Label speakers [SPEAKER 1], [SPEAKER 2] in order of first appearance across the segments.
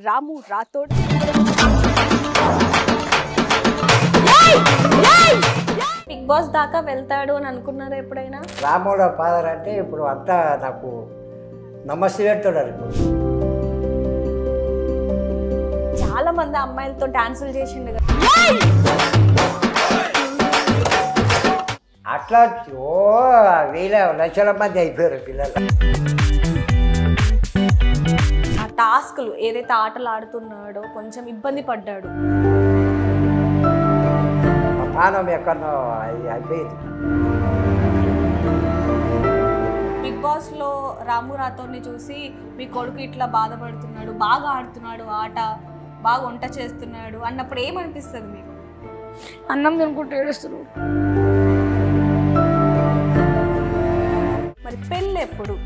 [SPEAKER 1] రాము Rathod. Big boss దాకా వెళ్తాడు అని అనుకున్నారా ఎప్పుడైనా?
[SPEAKER 2] రాముడు ఫాదర్ అంటే ఇప్పుడు అంతా నాకు నమస్తే పెడుతున్నారు. ఇప్పుడు
[SPEAKER 1] చాలా మంది అమ్మాయిలతో డాన్సులు చేసిండు కదా,
[SPEAKER 2] అట్లా ఓ వేల లక్షల మంది అయిపోయారు పిల్లలు.
[SPEAKER 1] ఆ టాస్క్లు ఏదైతే ఆటలు ఆడుతున్నాడో కొంచెం ఇబ్బంది పడ్డాడు.
[SPEAKER 2] మా ప్రాణం ఎక్కడో అయిపోయింది.
[SPEAKER 1] బిగ్ బాస్ లో రాము రాథోడ్ని చూసి మీ కొడుకు ఇట్లా బాధపడుతున్నాడు, బాగా ఆడుతున్నాడు ఆట, బాగా వంట చేస్తున్నాడు అన్నప్పుడు ఏమనిపిస్తుంది మీకు?
[SPEAKER 3] అన్నం తినుకుంటూ ఏడుస్తున్నాడు.
[SPEAKER 1] మరి పెళ్ళి ఎప్పుడు?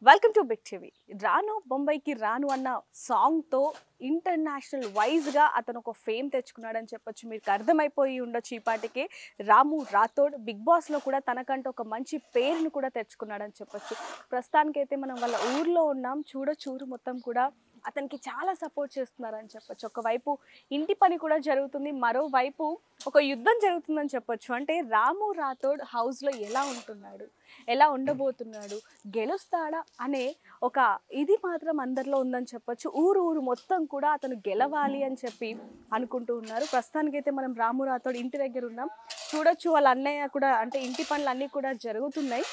[SPEAKER 1] Welcome to Big TV. రాను బొంబాయికి రాను అన్న సాంగ్తో ఇంటర్నేషనల్ వైజ్గా అతను ఒక ఫేమ్ తెచ్చుకున్నాడని చెప్పొచ్చు. మీకు అర్థమైపోయి ఉండొచ్చు ఈ పాటికే. రాము రాథోడ్ బిగ్ బాస్లో కూడా తనకంటూ ఒక మంచి పేరును కూడా తెచ్చుకున్నాడని చెప్పొచ్చు. ప్రస్తుతానికైతే మనం వాళ్ళ ఊర్లో ఉన్నాం. చూడొచ్చు ఊరు మొత్తం కూడా అతనికి చాలా సపోర్ట్ చేస్తున్నారని చెప్పొచ్చు. ఒకవైపు ఇంటి పని కూడా జరుగుతుంది, మరోవైపు ఒక యుద్ధం జరుగుతుందని చెప్పొచ్చు. అంటే రాము రాథోడ్ హౌస్లో ఎలా ఉంటున్నాడు, ఎలా ఉండబోతున్నాడు, గెలుస్తాడా అనే ఒక ఇది మాత్రం అందరిలో ఉందని చెప్పొచ్చు. ఊరు మొత్తం కూడా అతను గెలవాలి అని చెప్పి అనుకుంటూ ఉన్నారు. ప్రస్తుతానికైతే మనం రాము రాథోడ్ ఇంటి దగ్గర ఉన్నాం. చూడొచ్చు వాళ్ళ అన్నయ్య కూడా, అంటే ఇంటి పనులు అన్నీ కూడా జరుగుతున్నాయి.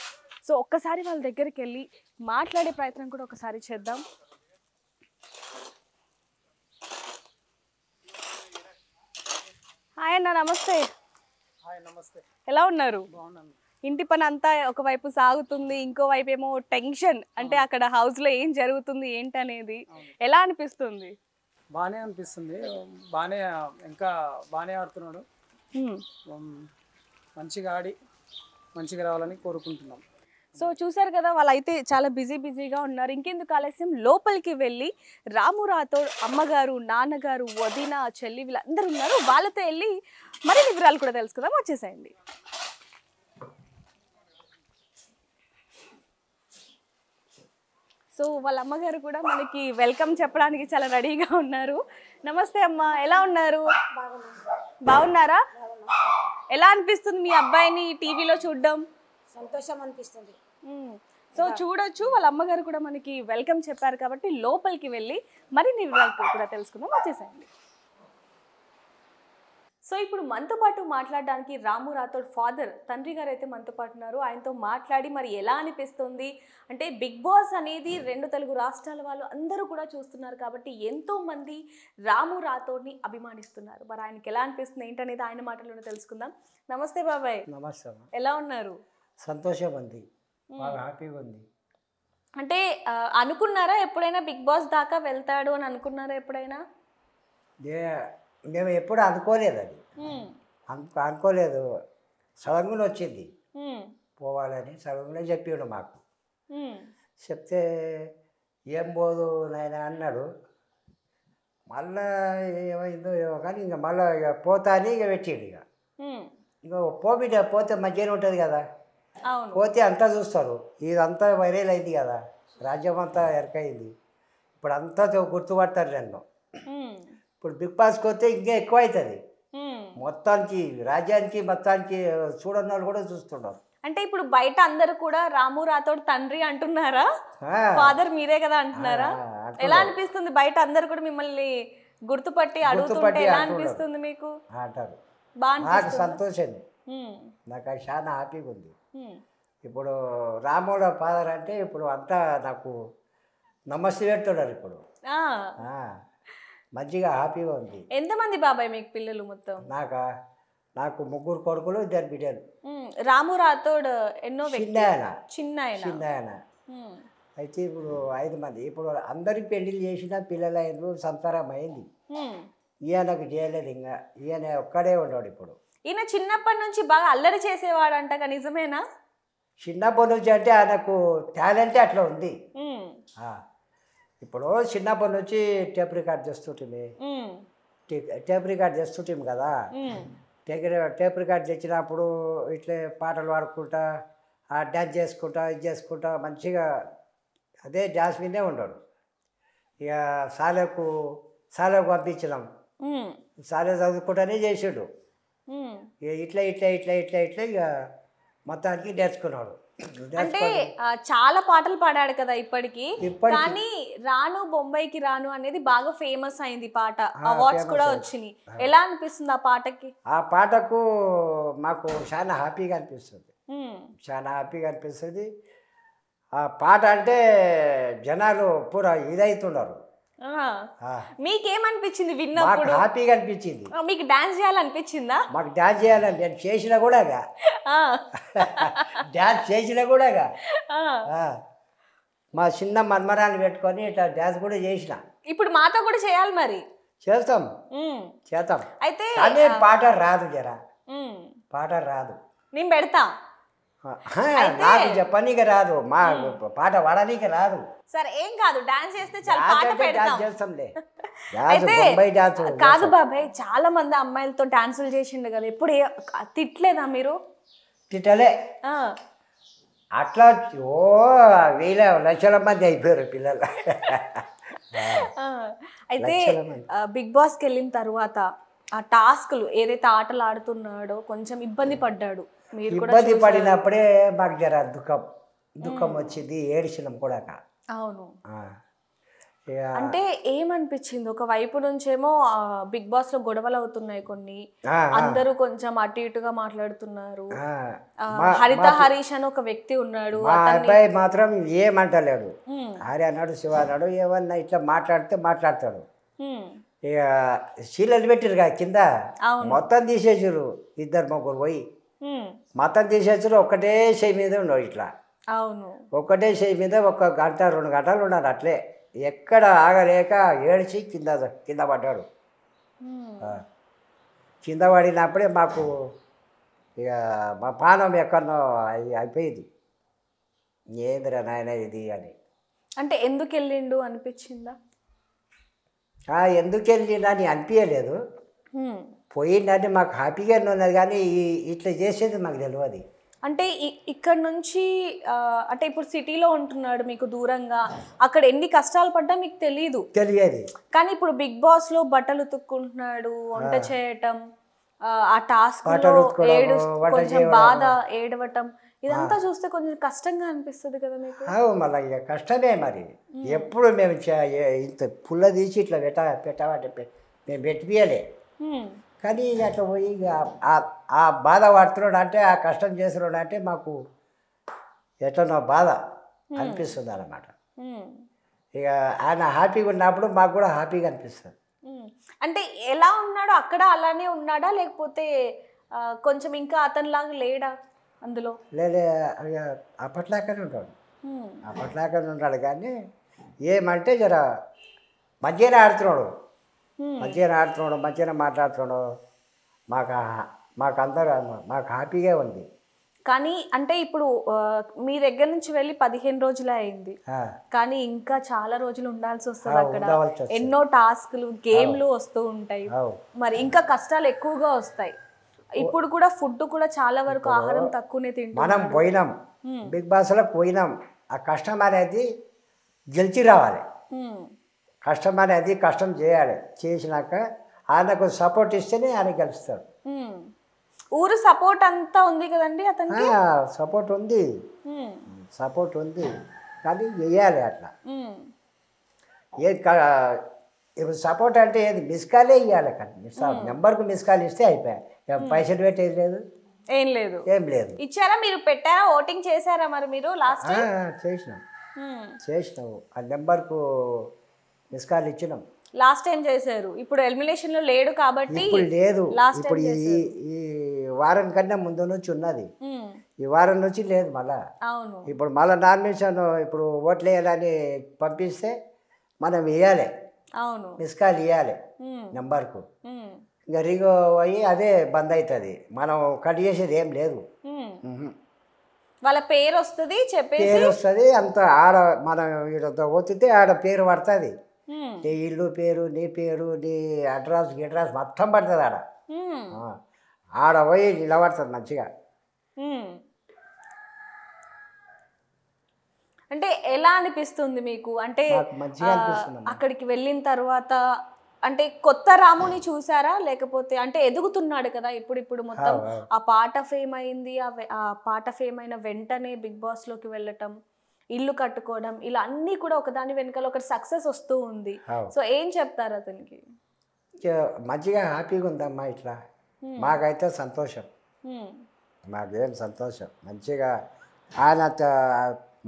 [SPEAKER 1] సో ఒక్కసారి వాళ్ళ దగ్గరికి వెళ్ళి మాట్లాడే ప్రయత్నం కూడా ఒకసారి చేద్దాం. హాయ్ అన్న, నమస్తే.
[SPEAKER 4] నమస్తే,
[SPEAKER 1] ఎలా ఉన్నారు?
[SPEAKER 4] బాగున్నాను.
[SPEAKER 1] ఇంటి పని అంతా ఒకవైపు సాగుతుంది, ఇంకోవైపు ఏమో టెన్షన్, అంటే అక్కడ హౌస్ లో ఏం జరుగుతుంది ఏంటనేది ఎలా అనిపిస్తుంది?
[SPEAKER 4] బాగానే అనిపిస్తుంది, బాగానే ఇంకా బాగానే ఆడుతున్నాడు. మంచిగా ఆడి మంచిగా రావాలని కోరుకుంటున్నాం.
[SPEAKER 1] సో చూసారు కదా, వాళ్ళైతే చాలా బిజీగా ఉన్నారు. ఇంకెందుకు ఆలస్యం, లోపలికి వెళ్ళి రాము రాథోడ్ అమ్మగారు, నాన్నగారు, వదిన, చెల్లి వీళ్ళందరూ ఉన్నారు, వాళ్ళతో వెళ్ళి మరిన్ని వివరాలు కూడా తెలుసుకుందాం. వచ్చేసేయండి. సో వాళ్ళ అమ్మగారు కూడా మనకి వెల్కమ్ చెప్పడానికి చాలా రెడీగా ఉన్నారు. నమస్తే అమ్మ, ఎలా ఉన్నారు? బాగున్నారా? ఎలా అనిపిస్తుంది మీ అబ్బాయిని టీవీలో చూడడం?
[SPEAKER 3] సంతోషం అనిపిస్తుంది.
[SPEAKER 1] సో చూడొచ్చు, వాళ్ళ అమ్మగారు కూడా మనకి వెల్కమ్ చెప్పారు కాబట్టి లోపలికి వెళ్ళి మరిన్ని వివరాలు కూడా తెలుసుకుందాం. వచ్చేసేయండి. సో ఇప్పుడు మనతో పాటు మాట్లాడడానికి రాము రాథోడ్ ఫాదర్, తండ్రి గారు అయితే మనతో పాటు ఉన్నారు. ఆయనతో మాట్లాడి మరి ఎలా అనిపిస్తుంది, అంటే బిగ్ బాస్ అనేది 2 తెలుగు రాష్ట్రాల వాళ్ళు అందరూ కూడా చూస్తున్నారు కాబట్టి ఎంతో మంది రాము రాథోడ్ని అభిమానిస్తున్నారు. మరి ఆయనకి ఎలా అనిపిస్తుంది ఏంటనేది ఆయన మాటల్లోనే తెలుసుకుందాం. నమస్తే బాబాయ్.
[SPEAKER 2] నమస్తే.
[SPEAKER 1] ఎలా ఉన్నారు?
[SPEAKER 2] సంతోషం ఉంది, బాగా హ్యాపీగా ఉంది.
[SPEAKER 1] అంటే అనుకున్నారా ఎప్పుడైనా బిగ్ బాస్ దాకా వెళ్తాడు అని అనుకున్నారా ఎప్పుడైనా?
[SPEAKER 2] మేము ఎప్పుడు అనుకోలేదు, అది అనుకోలేదు. సడన్గా వచ్చింది పోవాలని, సడన్గా చెప్పిండు మాకు. చెప్తే ఏం పోదు నాయన అన్నాడు. మళ్ళా ఏమైందో ఏమో కానీ ఇంకా మళ్ళీ ఇక పోతా అని ఇక పెట్టిండు. ఇక పోబిడ్డ పోతే మంచిగానే ఉంటుంది కదా, పోతే అంతా చూస్తారు. ఇదంతా వైరల్ అయింది కదా, రాజ్యం అంతా ఎరకైంది. ఇప్పుడు అంతా గుర్తుపడతారు నన్ను. ఇప్పుడు బిగ్ బాస్కి వస్తే ఇంకా ఎక్కువ అవుతుంది. మొత్తానికి రాజ్యానికి మొత్తానికి చూడని వాళ్ళు కూడా చూస్తున్నారు.
[SPEAKER 1] అంటే ఇప్పుడు బయట అందరూ కూడా రాము రాథోడ్ తండ్రి అంటున్నారా? ఫాదర్ మీరే కదా అంటున్నారా? ఎలా అనిపిస్తుంది? బయట అందరు కూడా మిమ్మల్ని గుర్తుపట్టి అడుగుతుంటే ఎలా అనిపిస్తుంది మీకు?
[SPEAKER 2] అంటారు.
[SPEAKER 1] బాగా
[SPEAKER 2] సంతోషం, నాకు చాలా హ్యాపీగా ఉంది. ఇప్పుడు రాముడు ఫాదర్ అంటే ఇప్పుడు అంతా నాకు నమస్తే పెడుతున్నారు. ఇప్పుడు మంచిగా హ్యాపీగా ఉంది.
[SPEAKER 1] ఎంతమంది బాబాయ్ మీకు పిల్లలు మొత్తం?
[SPEAKER 2] నాకు 3 కొడుకులు, 2 బిడ్డలు.
[SPEAKER 1] రాము రాథోడ్ ఎన్నో
[SPEAKER 2] చిన్న అయితే ఇప్పుడు 5 మంది. ఇప్పుడు అందరికి పెళ్లిళ్ళు చేసిన పిల్లలు అయిన సంసారం అయింది. ఈయనకు చేయలేదు, ఇంకా ఈయన ఒక్కడే ఉన్నాడు. ఇప్పుడు
[SPEAKER 1] ఈయన చిన్నప్పటి నుంచి బాగా అల్లరి చేసేవాడంట, నిజమేనా?
[SPEAKER 2] చిన్నప్పటి నుంచి అంటే ఆయనకు టాలెంటే అట్లా ఉంది. ఇప్పుడు చిన్నప్పటి నుంచి టేప్ రికార్డ్ చేస్తుంటుంది. టేప్ రికార్డ్ తెస్తుంటాం కదా, టేప్ రికార్డ్ తెచ్చినప్పుడు ఇట్లే పాటలు పాడుకుంటా డ్యాన్స్ చేసుకుంటా ఇది చేసుకుంటా మంచిగా అదే డ్యాన్స్ మీదే ఉన్నాడు. ఇక సాలకు పంపించినాం, సాలే చదువుకుంటానే చేసాడు. ఇక ఇట్లా ఇట్లా ఇట్లా ఇట్లా ఇట్లా ఇక మొత్తానికి నేర్చుకున్నాడు.
[SPEAKER 1] అంటే చాలా పాటలు పాడాడు కదా ఇప్పటికి, కానీ రాను బొంబాయికి రాను అనేది బాగా ఫేమస్ అయింది పాట, అవార్డ్స్ కూడా వచ్చినాయి. ఎలా అనిపిస్తుంది ఆ పాటకి?
[SPEAKER 2] ఆ పాటకు మాకు చాలా హ్యాపీగా అనిపిస్తుంది, చాలా హ్యాపీగా అనిపిస్తుంది. ఆ పాట అంటే జనాలు పూరా ఇదవుతున్నారు.
[SPEAKER 1] మీకేమనిపించింది
[SPEAKER 2] మాకు
[SPEAKER 1] విన్నప్పుడు?
[SPEAKER 2] హ్యాపీగా అనిపించింది.
[SPEAKER 1] మీకు డాన్స్ చేయాలనిపించిందా?
[SPEAKER 2] మాకు డాన్స్ చేయాలని నేను చేసినా కూడా డాన్స్ చేసినా కూడా మా చిన్న మన్మరాన్ని పెట్టుకొని ఇట్లా డాన్స్ కూడా చేసిన.
[SPEAKER 1] ఇప్పుడు మాతో కూడా చేయాలి మరి.
[SPEAKER 2] చేస్తాం
[SPEAKER 1] అయితే
[SPEAKER 2] కానీ పాట రాదు, జరా పాట రాదు.
[SPEAKER 1] నేను పెడతా,
[SPEAKER 2] నాకు చెప్పనీకి రాదు, మా పాట వాడనీకి రాదు.
[SPEAKER 1] సరే ఏం కాదు, డాన్స్ చేస్తే చాలా పాట పెడతాం.
[SPEAKER 2] చేస్తాంలే.
[SPEAKER 1] అయితే కాదు బాబాయ్, చాలా మంది అమ్మాయిలతో డాన్సులు చేసిండు కదా, ఎప్పుడు తిట్టలేదా మీరు?
[SPEAKER 2] తిట్టలే, అట్లా ఓ వేల లక్షల మంది అయిపోయారు పిల్లలు.
[SPEAKER 1] అయితే బిగ్ బాస్కి వెళ్ళిన తర్వాత ఆ టాస్క్లు ఏదైతే ఆటలు ఆడుతున్నాడో కొంచెం ఇబ్బంది పడ్డాడు. మీరు కూడా
[SPEAKER 2] ఇబ్బంది పడినప్పుడే మాకు జర దుఃఖం వచ్చింది, ఏడిచినాం కూడా.
[SPEAKER 1] అవును. అంటే ఏమనిపించింది? ఒక వైపు నుంచేమో బిగ్ బాస్ లో గొడవలు అవుతున్నాయి కొన్ని, అందరూ కొంచెం అటు ఇటుగా మాట్లాడుతున్నారు. హరిత హరీష్ అని ఒక వ్యక్తి ఉన్నాడు,
[SPEAKER 2] అబ్బాయి మాత్రం ఏమంటలేడు. హరి అన్నాడు, శివ అన్నాడు, ఏమన్నా ఇట్లా మాట్లాడతాడు. ఇక శీలలు పెట్టిరు కదా కింద, మొత్తం తీసేసారు. ఇద్దరు ముగ్గురు పోయి మొత్తం తీసేసారు. ఒక్కటే చేయి మీద ఉన్నాడు ఇట్లా.
[SPEAKER 1] అవును,
[SPEAKER 2] ఒక్కటే చేయి మీద 1 గంట 2 గంటలు ఉన్నాడు అట్లే. ఎక్కడ ఆగలేక ఏడ్చి కింద పడ్డాడు. కింద పడినప్పుడే మాకు ఇక మా పానం ఎక్కడో అయిపోయింది. ఏందిరా నాయన ఇది అని.
[SPEAKER 1] అంటే ఎందుకు వెళ్ళిండు అనిపించిందా?
[SPEAKER 2] ఎందుకు వెళ్ళిండా అని అనిపించలేదు. పోయిందంటే మాకు హ్యాపీగానే ఉన్నది, కానీ ఇట్లా చేసేది మాకు తెలియదు.
[SPEAKER 1] అంటే ఇక్కడ నుంచి అంటే ఇప్పుడు సిటీలో ఉంటున్నాడు మీకు దూరంగా, అక్కడ ఎన్ని కష్టాలు పడ్డా మీకు తెలియదు. కానీ ఇప్పుడు బిగ్ బాస్ లో బట్టలు ఉతుక్కుంటున్నాడు, వంట చేయటం, ఆ టాస్క్ కొంచెం బాధ, ఏడవటం, ఇదంతా చూస్తే కొంచెం కష్టంగా అనిపిస్తుంది కదా మీకు?
[SPEAKER 2] మళ్ళీ ఇక కష్టమే మరి. ఎప్పుడు మేము ఇంత పుల్ల తీసి ఇట్లా పెట్టమంటే మేము పెట్టియలే, కానీ అట్లా పోయి ఆ బాధ పడుతున్నాడు అంటే, ఆ కష్టం చేస్తున్నాడు అంటే మాకు ఎట్లనో బాధ అనిపిస్తుంది అన్నమాట. ఇక ఆయన హ్యాపీగా ఉన్నప్పుడు మాకు కూడా హ్యాపీగా అనిపిస్తుంది.
[SPEAKER 1] అంటే ఎలా ఉన్నాడో అక్కడ అలానే ఉన్నాడా, లేకపోతే కొంచెం ఇంకా అతనిలాగా లేడా అందులో?
[SPEAKER 2] లేదే, అప్పట్లాగానే ఉంటాడు, కానీ ఏమంటే జర మంచిగానే ఆడుతున్నాడు, మంచిగానే మాట్లాడుతున్నాడు. మాకు హ్యాపీగా ఉంది.
[SPEAKER 1] కానీ అంటే ఇప్పుడు మీ దగ్గర నుంచి వెళ్ళి 15 రోజులే అయింది, కానీ ఇంకా చాలా రోజులు ఉండాల్సి వస్తుంది అక్కడ. ఎన్నో టాస్క్లు, గేమ్లు వస్తూ ఉంటాయి, మరి ఇంకా కష్టాలు ఎక్కువగా వస్తాయి. ఇప్పుడు కూడా ఫుడ్ కూడా చాలా వరకు ఆహారం తక్కువనే తింటాం.
[SPEAKER 2] మనం పోయినాం, బిగ్ బాస్లో పోయినాం, ఆ కష్టం అనేది గెలిచి రావాలి. కష్టం చేయాలి. చేసినాక ఆయనకు సపోర్ట్ ఇస్తేనే ఆయన గెలుస్తాడు.
[SPEAKER 1] ఊరు సపోర్ట్ అంతా ఉంది కదండి అతనికి?
[SPEAKER 2] సపోర్ట్ ఉంది, కానీ వేయాలి అట్లా. ఇప్పుడు సపోర్ట్ అంటే ఏది, మిస్కాలే ఇవ్వాలి. కానీ నెంబర్కు మిస్కాల్ ఇస్తే అయిపోయాయి, పైసలు పెట్టేది లేదు, ఏం లేదు.
[SPEAKER 1] ఇచ్చారా మీరు? పెట్టారా? ఓటింగ్ చేశారా మరి మీరు? లాస్ట్
[SPEAKER 2] చేసినావు, ఆ నెంబర్కు మిస్కాల్ ఇచ్చినాం.
[SPEAKER 1] లాస్ట్ టైం చేశారు, ఇప్పుడు ఎలిమినేషన్ లో లేడు కాబట్టి
[SPEAKER 2] లేదు. ఇప్పుడు ఈ వారం కన్నా ముందు నుంచి ఉన్నది, ఈ వారం నుంచి లేదు మళ్ళా.
[SPEAKER 1] అవును,
[SPEAKER 2] ఇప్పుడు మళ్ళీ నామినేషన్ ఇప్పుడు ఓట్లు వేయాలని పంపిస్తే మనం వేయాలి.
[SPEAKER 1] అవును,
[SPEAKER 2] మిస్కాల్ ఇవ్వాలి నెంబర్కు. ఇంకా రింగ్ అయ్యి అదే బంద్ అవుతుంది, మనం కట్ చేసేది ఏం లేదు.
[SPEAKER 1] వాళ్ళ పేరు వస్తుంది,
[SPEAKER 2] పేరు వస్తుంది, అంత ఆడ మనం ఇక్కడ ఒత్తితే ఆడ పేరు పడుతుంది. నీ ఇల్లు పేరు నీ పేరు నీ అడ్రస్ గిడ్రస్ మొత్తం పడుతుంది ఆడ. ఆడ పోయి నిలబడుతుంది మంచిగా.
[SPEAKER 1] అంటే ఎలా అనిపిస్తుంది మీకు? అంటే
[SPEAKER 2] నాకు మంచిగా అనిపిస్తుంది.
[SPEAKER 1] అక్కడికి వెళ్ళిన తర్వాత అంటే కొత్త రాముని చూసారా, లేకపోతే అంటే ఎదుగుతున్నాడు కదా ఇప్పుడు మొత్తం. ఆ పాట ఫేమ్ అయింది, ఆ పాట ఫేమ్ అయిన వెంటనే బిగ్ బాస్ లోకి వెళ్ళటం, ఇల్లు కట్టుకోవడం, ఇలా అన్నీ కూడా ఒకదాని వెనకాల ఒకటి సక్సెస్ వస్తూ ఉంది. సో ఏం చెప్తారు అతనికి?
[SPEAKER 2] మంచిగా హ్యాపీగా ఉందమ్మా. ఇట్లా మాకైతే సంతోషం, మాకేం సంతోషం. మంచిగా ఆయన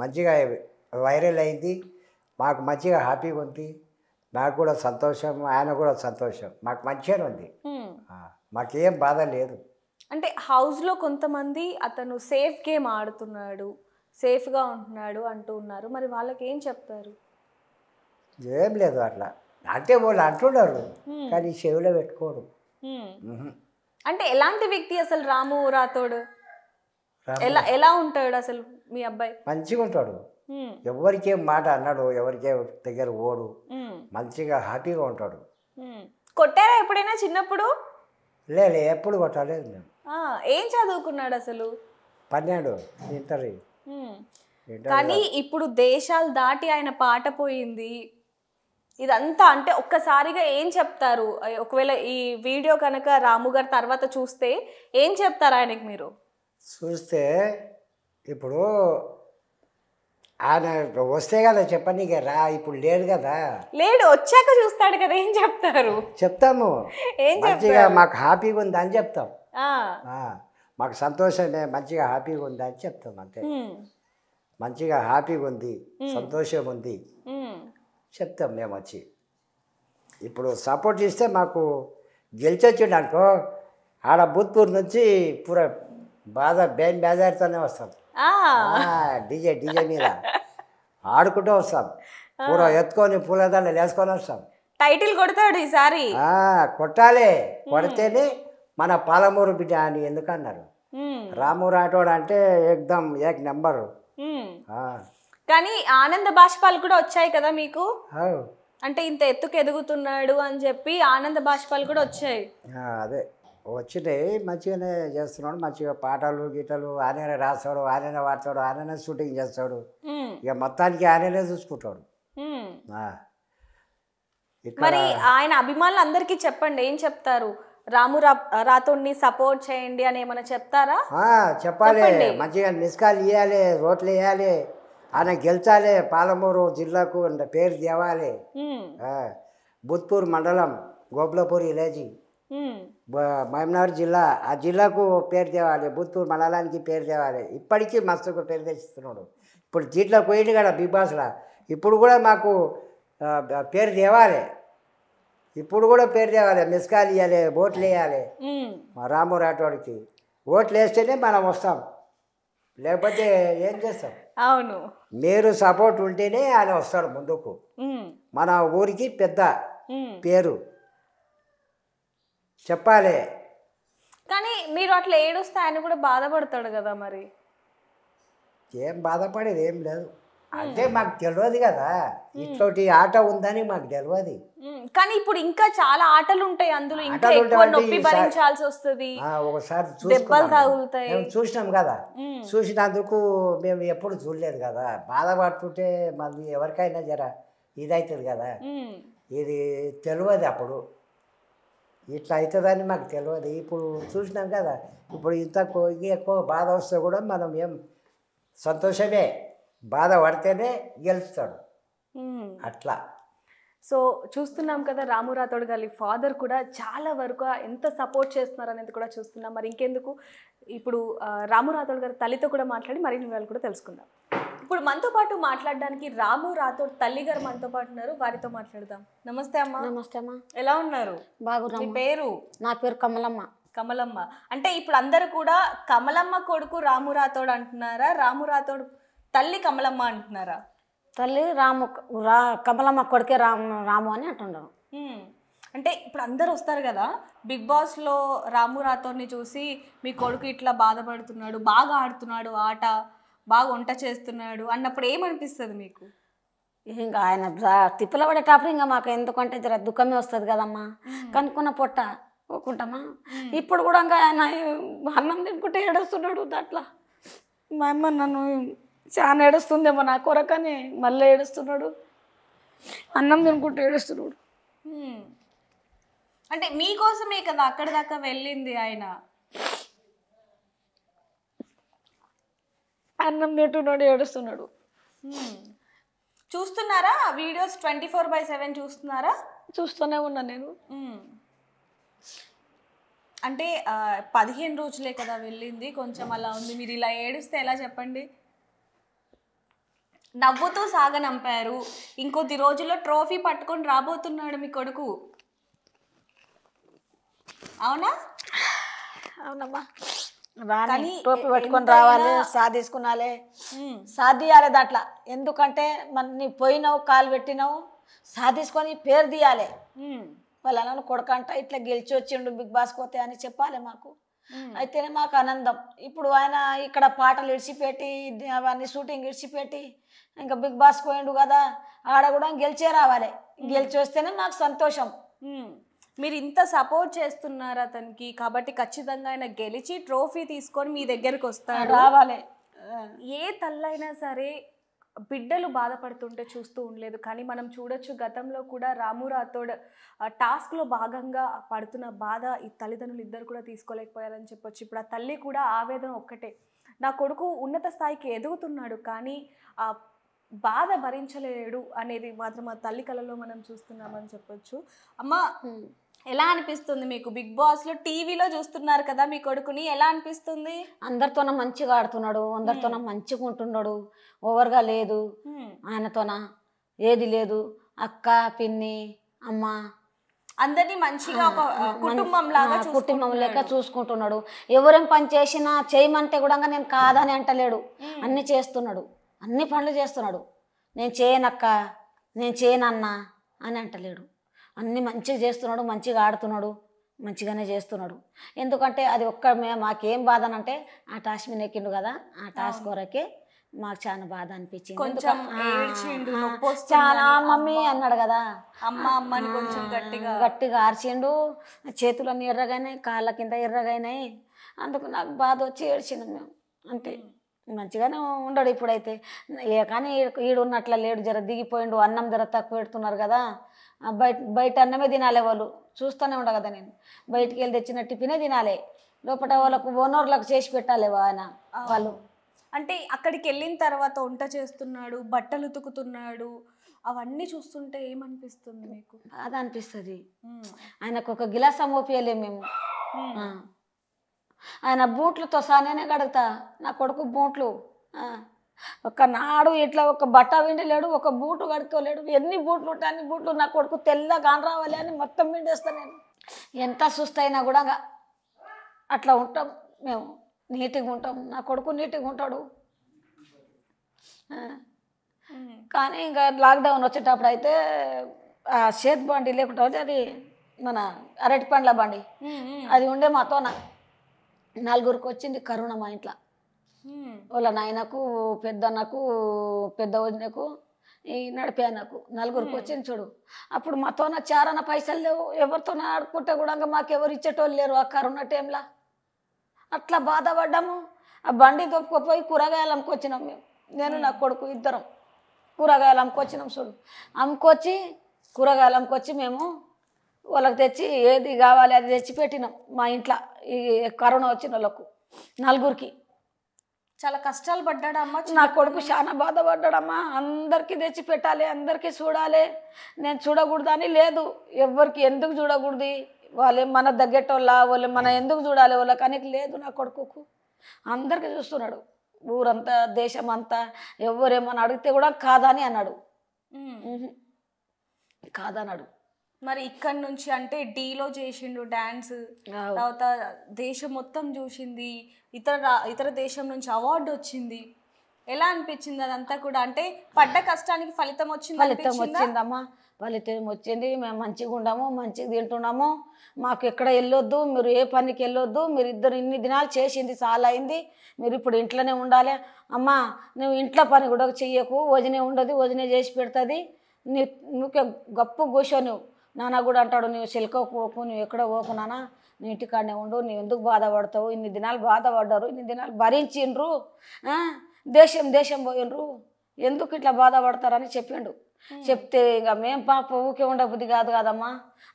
[SPEAKER 2] మంచిగా వైరల్ అయింది, మాకు మంచిగా హ్యాపీగా ఉంది. నాకు కూడా సంతోషం, ఆయన కూడా సంతోషం. మాకు మంచిగానే ఉంది, మాకేం బాధ లేదు.
[SPEAKER 1] అంటే హౌస్లో కొంతమంది అతను సేఫ్ గేమ్ ఆడుతున్నాడు, సేఫ్గా ఉంటున్నాడు అంటూ ఉన్నారు. మరి వాళ్ళకి ఏం చెప్తారు?
[SPEAKER 2] ఏం లేదు అట్లా అంటే వాళ్ళు అంటున్నారు, కానీ చెవిలో పెట్టుకోడు.
[SPEAKER 1] అంటే ఎలాంటి వ్యక్తి అసలు రాము రాథోడ్? ఎలా ఉంటాడు అసలు మీ అబ్బాయి?
[SPEAKER 2] మంచిగా ఉంటాడు, ఎవరికేం మాట అన్నాడు, ఎవరికే దగ్గర ఓడు, మంచిగా హ్యాపీగా ఉంటాడు.
[SPEAKER 1] కొట్టారా ఎప్పుడైనా చిన్నప్పుడు?
[SPEAKER 2] లేదు, ఎప్పుడు కొట్టలేదు మేము.
[SPEAKER 1] ఏం చదువుకున్నాడు అసలు?
[SPEAKER 2] 12 ఇంటర్.
[SPEAKER 1] కానీ ఇప్పుడు దేశాలు దాటి ఆయన పాట పోయింది ఇదంతా. అంటే ఒక్కసారిగా ఏం చెప్తారు? ఒకవేళ ఈ వీడియో కనుక రాము గారు తర్వాత చూస్తే ఏం చెప్తారు ఆయనకి మీరు?
[SPEAKER 2] చూస్తే ఇప్పుడు ఆయన వస్తే కదా చెప్పనీకే రా, ఇప్పుడు లేడు కదా.
[SPEAKER 1] లేడు, వచ్చాక చూస్తాడు కదా, ఏం చెప్తారు?
[SPEAKER 2] చెప్తాము,
[SPEAKER 1] ఏం
[SPEAKER 2] మంచిగా మాకు హ్యాపీగా ఉంది అని చెప్తాం. మాకు సంతోషమే, మంచిగా హ్యాపీగా ఉంది అని చెప్తాం అంతే. మంచిగా హ్యాపీగా ఉంది, సంతోషం ఉంది చెప్తాం మేము వచ్చి. ఇప్పుడు సపోర్ట్ ఇస్తే మాకు గెలిచొచ్చిండు అనుకో, ఆడ బూత్పూర్ నుంచి పూరా బేజారుతోనే వస్తాం. డీజే మీద ఆడుకుంటూ వస్తాం, పూర ఎత్తుకొని పూలదండలు వేసుకొని వస్తాం.
[SPEAKER 1] టైటిల్ కొడతాడు ఈసారి.
[SPEAKER 2] కొట్టాలి, కొడితేనే మన పాలమూరు బిడ్డ అని ఎందుకన్నారు. రాము రాఠోడ్ అంటే ఏకదం ఏక్ నెంబర్.
[SPEAKER 1] కానీ ఆనంద బాష్పాలు కూడా వచ్చాయి కదా మీకు? అంటే ఇంత ఎత్తుకు ఎదుగుతున్నాడు అని చెప్పి ఆనంద బాష్పాలు కూడా వచ్చాయి.
[SPEAKER 2] అదే వచ్చినాయి, మంచిగానే చేస్తున్నాడు. మంచిగా పాటలు గీటలు ఆయననే రాస్తాడు, ఆయననే వాడతాడు, ఆయననే షూటింగ్ చేస్తాడు. ఇక మొత్తానికి ఆయననే చూసుకుంటాడు.
[SPEAKER 1] మరి ఆయన అభిమానులు అందరికీ చెప్పండి, ఏం చెప్తారు? రాము రాథోడ్ని సపోర్ట్ చేయండి అని ఏమైనా చెప్తారా?
[SPEAKER 2] చెప్పాలి, మంచిగా నిష్కాలు ఇవ్వాలి, రోట్లు వేయాలి, ఆయన గెలిచాలి, పాలమూరు జిల్లాకు పేరు తేవాలి. బూత్పూర్ మండలం గోబ్లపూర్ విలేజ్ మహబూబ్నగర్ జిల్లా, ఆ జిల్లాకు పేరు తేవాలి, బూత్పూర్ మండలానికి పేరు తేవాలి. ఇప్పటికీ మస్తుకు పేరు తెచ్చిస్తున్నాడు. ఇప్పుడు దీంట్లో పోయింది కదా బిగ్ బాస్లో, ఇప్పుడు కూడా మాకు పేరు తేవాలి, ఇప్పుడు కూడా పేరు తేవాలి. మిస్కాలు ఇవ్వాలి, ఓట్లు వేయాలి మా రాము రాఠోడ్కి. ఓట్లు వేస్తేనే మనం వస్తాం, లేకపోతే ఏం చేస్తాం?
[SPEAKER 1] అవును,
[SPEAKER 2] మీరు సపోర్ట్ ఉంటేనే ఆయన వస్తాడు ముందుకు. మన ఊరికి పెద్ద పేరు చెప్పాలి.
[SPEAKER 1] కానీ మీరు అట్లా ఏడుస్తే ఆయన కూడా బాధపడతాడు కదా. మరి
[SPEAKER 2] ఏం బాధపడేది ఏం లేదు, అంటే మాకు తెలియదు కదా ఇట్లాంటి ఆట ఉందని మాకు తెలియదు.
[SPEAKER 1] కానీ ఇప్పుడు ఇంకా చాలా ఆటలు ఉంటాయి, అందులో ఇంకా ఎక్కువ నొప్పి భరించాల్సి వస్తుంది,
[SPEAKER 2] ఒకసారి
[SPEAKER 1] దెబ్బలు తగులుతాయి.
[SPEAKER 2] చూసినాం కదా, చూసినందుకు మేము ఎప్పుడు చూడలేదు కదా. బాధపడుతుంటే మళ్ళీ ఎవరికైనా జర ఇదవుతుంది కదా, ఇది తెలియదు. అప్పుడు ఇట్లా అవుతుందని మాకు తెలియదు, ఇప్పుడు చూసినాం కదా. ఇప్పుడు ఇంతకు ఎక్కువ బాధ వస్తే కూడా మనం ఏం సంతోషమే, బాధ పడితేనే గెలుస్తాడు అట్లా.
[SPEAKER 1] సో చూస్తున్నాం కదా, రాము రాథోడ్ గారి ఫాదర్ కూడా చాలా వరకు ఎంత సపోర్ట్ చేస్తున్నారు అనేది కూడా చూస్తున్నాం. మరి ఇంకెందుకు, ఇప్పుడు రాము రాథోడ్ గారి తల్లితో కూడా మాట్లాడి మరిన్ని వివరాలు కూడా తెలుసుకుందాం. ఇప్పుడు మనతో పాటు మాట్లాడడానికి రాము రాథోడ్ తల్లి గారు మనతో పాటు ఉన్నారు, వారితో మాట్లాడదాం. నమస్తే అమ్మా.
[SPEAKER 3] నమస్తే అమ్మా.
[SPEAKER 1] ఎలా ఉన్నారు?
[SPEAKER 3] బాగున్నా.
[SPEAKER 1] మీ పేరు?
[SPEAKER 3] నా పేరు కమలమ్మ.
[SPEAKER 1] కమలమ్మ. అంటే ఇప్పుడు అందరూ కూడా కమలమ్మ కొడుకు రాము రాథోడ్ అంటున్నారా, రాము రాథోడ్ తల్లి కమలమ్మ అంటున్నారా?
[SPEAKER 3] తల్లి కమలమ్మ కొడుకే రాము అని అంటున్నాను.
[SPEAKER 1] అంటే ఇప్పుడు అందరు వస్తారు కదా బిగ్ బాస్లో, రాము రాథోడ్ని చూసి మీ కొడుకు ఇట్లా బాధపడుతున్నాడు, బాగా ఆడుతున్నాడు ఆట, బాగా వంట చేస్తున్నాడు అన్నప్పుడు ఏమనిపిస్తుంది మీకు?
[SPEAKER 3] ఇంకా ఆయన తిప్పల పడేటప్పుడు ఇంకా మాకు ఎందుకంటే జర దుఃఖమే వస్తుంది కదమ్మా, కనుక్కున్న పొట్ట ఒక్కుంటామా. ఇప్పుడు కూడా ఇంకా ఆయన అన్నం తినుకుంటే ఏడుస్తున్నాడు. దాంట్లో మా అమ్మ నన్ను చాలా ఏడుస్తుందేమో నా కొరకని మళ్ళీ ఏడుస్తున్నాడు, అన్నం తినుకుంటే ఏడుస్తున్నాడు.
[SPEAKER 1] అంటే మీకోసమే కదా అక్కడి దాకా వెళ్ళింది ఆయన.
[SPEAKER 3] అన్నం తింటున్నాడు, ఏడుస్తున్నాడు.
[SPEAKER 1] చూస్తున్నారా వీడియోస్ 24/7 చూస్తున్నారా?
[SPEAKER 3] చూస్తూనే ఉన్నా నేను.
[SPEAKER 1] అంటే 15 రోజులే కదా వెళ్ళింది, కొంచెం అలా ఉంది. మీరు ఇలా ఏడుస్తే ఎలా చెప్పండి? నవ్వుతూ సాగనంపారు. ఇంకొద్ది రోజుల్లో ట్రోఫీ పట్టుకొని రాబోతున్నాడు మీ కొడుకు, అవునా?
[SPEAKER 3] అవునమ్మా, రాని టోపీ పట్టుకొని రావాలి, సాధించుకున్నాలే, సాధియాలి దాంట్లో. ఎందుకంటే నీ పోయినావు, కాలు పెట్టినావు, సాధించుకొని పేరు తీయాలి. వాళ్ళ కొడకంట ఇట్లా గెలిచి వచ్చిండు బిగ్ బాస్ పోతే అని చెప్పాలి మాకు. అయితేనే మాకు ఆనందం. ఇప్పుడు ఆయన ఇక్కడ పాటలు ఇడిచిపెట్టి అవన్నీ షూటింగ్ ఇడిచిపెట్టి ఇంకా బిగ్ బాస్ పోయిండు కదా, ఆడ కూడా గెలిచే రావాలి. గెలిచి వస్తేనే మాకు సంతోషం.
[SPEAKER 1] మీరు ఇంత సపోర్ట్ చేస్తున్నారు అతనికి కాబట్టి ఖచ్చితంగా ఆయన గెలిచి ట్రోఫీ తీసుకొని మీ దగ్గరికి వస్తాడు,
[SPEAKER 3] రావాలి.
[SPEAKER 1] ఏ తల్లైనా సరే బిడ్డలు బాధపడుతుంటే చూస్తూ ఉండలేదు. కానీ మనం చూడొచ్చు, గతంలో కూడా రాము రాథోడ్ టాస్క్లో భాగంగా పడుతున్న బాధ ఈ తల్లిదండ్రులు ఇద్దరు కూడా తీసుకోలేకపోయారని చెప్పొచ్చు. ఇప్పుడు ఆ తల్లి కూడా ఆవేదన ఒక్కటే, నా కొడుకు ఉన్నత స్థాయికి ఎదుగుతున్నాడు కానీ ఆ బాధ భరించలేడు అనేది మాత్రం ఆ తల్లి కళలో మనం చూస్తున్నామని చెప్పొచ్చు. అమ్మ, ఎలా అనిపిస్తుంది మీకు? బిగ్ బాస్లో టీవీలో చూస్తున్నారు కదా మీ కొడుకుని, ఎలా అనిపిస్తుంది?
[SPEAKER 3] అందరితోన మంచిగా ఆడుతున్నాడు, అందరితోన మంచిగా ఉంటున్నాడు, ఓవర్గా లేదు ఆయనతోన, ఏది లేదు. అక్క, పిన్ని, అమ్మ
[SPEAKER 1] అందరినీ మంచిగా ఒక కుటుంబం
[SPEAKER 3] లెక్క చూసుకుంటున్నాడు. ఎవరేం పని చేసినా చేయమంటే కూడా నేను కాదని అంటలేడు, అన్నీ చేస్తున్నాడు, అన్ని పనులు చేస్తున్నాడు. నేను చేయనక్క, నేను చేయనన్నా అని అంటలేడు. అన్నీ మంచిగా చేస్తున్నాడు, మంచిగా ఆడుతున్నాడు, మంచిగానే చేస్తున్నాడు. ఎందుకంటే అది మాకేం బాధ అంటే ఆ టాస్క్ మీద ఎక్కిండు కదా, ఆ టాస్క్ కొరకే మాకు చాలా బాధ అనిపించింది. చాలా మమ్మీ అన్నాడు కదా,
[SPEAKER 1] అమ్మని కొంచెం
[SPEAKER 3] గట్టిగా ఆర్చిండు. చేతులన్నీ ఎర్రగానే, కాళ్ళ కింద ఎర్రగాయినాయి. అందుకు నాకు బాధ వచ్చి ఏడ్చిండు మేము. అంతే, మంచిగానే ఉండడు ఇప్పుడైతే. కానీ ఈడున్నట్ల లేడు, జర దిగిపోయిండు. అన్నం జర తక్కువ పెడుతున్నారు కదా, బయట అన్నమే తినాలి వాళ్ళు. చూస్తూనే ఉండ కదా నేను, బయటికి వెళ్ళి తెచ్చిన టిఫినే తినాలి. లోపల వాళ్ళకు ఓనర్లకు చేసి పెట్టాలి ఆయన వాళ్ళు.
[SPEAKER 1] అంటే అక్కడికి వెళ్ళిన తర్వాత వంట చేస్తున్నాడు, బట్టలు ఉతుకుతున్నాడు, అవన్నీ చూస్తుంటే ఏమనిపిస్తుంది మీకు?
[SPEAKER 3] బాధ అనిపిస్తుంది. ఆయనకు ఒక గిలాస మోపియలేము మేము. ఆయన బూట్లతో సానేనే కడుగుతా నా కొడుకు బూట్లు. ఒక నాడు ఇట్లా ఒక బట్ట విండలేడు, ఒక బూటు కడుక్కోలేడు. ఎన్ని బూట్లు ఉంటాయి అన్ని బూట్లు. నా కొడుకు తెల్లగా రావాలి అని మొత్తం విండేస్తాను నేను. ఎంత సుస్తైనా కూడా అట్లా ఉంటాం మేము, నీట్గా ఉంటాం. నా కొడుకు నీట్గా ఉంటాడు. కానీ ఇంకా లాక్డౌన్ వచ్చేటప్పుడు అయితే ఆ చేతి బండి లేకుంటే అది మన అరటి పండ్ల బండి అది ఉండే మాతోన నలుగురికి వచ్చింది కరోనా మా ఇంట్లో. వాళ్ళ నాయనకు, పెద్దన్నకు, పెద్ద వదినకు, ఈ నడిపే అన్నకు నలుగురికి వచ్చింది చూడు. అప్పుడు మాతోన చారన పైసలు లేవు, ఎవరితోన ఆడుకుంటే కూడా మాకు ఎవరు ఇచ్చేటోళ్ళు లేరు ఆ కరోనా టైంలో. అట్లా బాధపడ్డాము. ఆ బండి దొప్పుకుపోయి కూరగాయలు అమ్ముకొచ్చినాం మేము, నేను నా కొడుకు ఇద్దరం కూరగాయలు అమ్ముకొచ్చినాం చూడు. అమ్ముకొచ్చి కూరగాయలు అమ్ముకొచ్చి మేము వాళ్ళకి తెచ్చి ఏది కావాలి అది తెచ్చి పెట్టినాం మా ఇంట్లో. ఈ కరోనా వచ్చిన వాళ్ళకు నలుగురికి.
[SPEAKER 1] చాలా కష్టాలు పడ్డాడమ్మా
[SPEAKER 3] నా కొడుకు, చాలా బాధపడ్డాడమ్మా. అందరికీ తెచ్చి పెట్టాలి, అందరికీ చూడాలి. నేను చూడకూడదని లేదు, ఎవరికి ఎందుకు చూడకూడదు, వాళ్ళు మన దగ్గట్టోళ్ళ వాళ్ళు మన ఎందుకు చూడాలి వాళ్ళకి అని లేదు. నా కొడుకుకు అందరికీ చూస్తున్నాడు, ఊరంతా దేశం అంతా. ఎవరేమని అడిగితే కూడా కాదని అన్నాడు, కాదన్నాడు.
[SPEAKER 1] మరి ఇక్కడ నుంచి అంటే డీలో చేసిండు డాన్స్, తర్వాత దేశం మొత్తం చూసింది, ఇతర దేశం నుంచి అవార్డు వచ్చింది. ఎలా అనిపించింది అదంతా కూడా? అంటే పడ్డ కష్టానికి ఫలితం వచ్చింది
[SPEAKER 3] ఫలితం
[SPEAKER 1] అనిపించిందా?
[SPEAKER 3] వచ్చిందమ్మా, ఫలితం వచ్చింది. మేము మంచిగా ఉండము, మంచిగా తింటున్నాము. మాకు ఎక్కడ వెళ్ళొద్దు, మీరు ఏ పనికి వెళ్ళొద్దు, మీరు ఇద్దరు ఇన్ని దినాలు చేసింది చాలా అయింది, మీరు ఇప్పుడు ఇంట్లోనే ఉండాలి. అమ్మా నువ్వు ఇంట్లో పని కూడా చెయ్యకు, వదినే ఉండదు, వదినే చేసి పెడుతుంది, నువ్వుకే గొప్ప కూర్చో. నువ్వు నాన్న కూడా అంటాడు, నువ్వు సెల్కోకు, నువ్వు ఎక్కడ పోకు నాన్న, నువ్వు ఇంటికాడనే ఉండు, నువ్వు ఎందుకు బాధపడతావు, ఇన్ని దినాలు బాధపడ్డారు, ఇన్ని దినాలు భరించిండ్రు, దేశం పోయినరు, ఎందుకు ఇట్లా బాధపడతారని చెప్పిండు. చెప్తే ఇక మేము పాప ఊకే ఉండబుద్ధి కాదు కదమ్మా.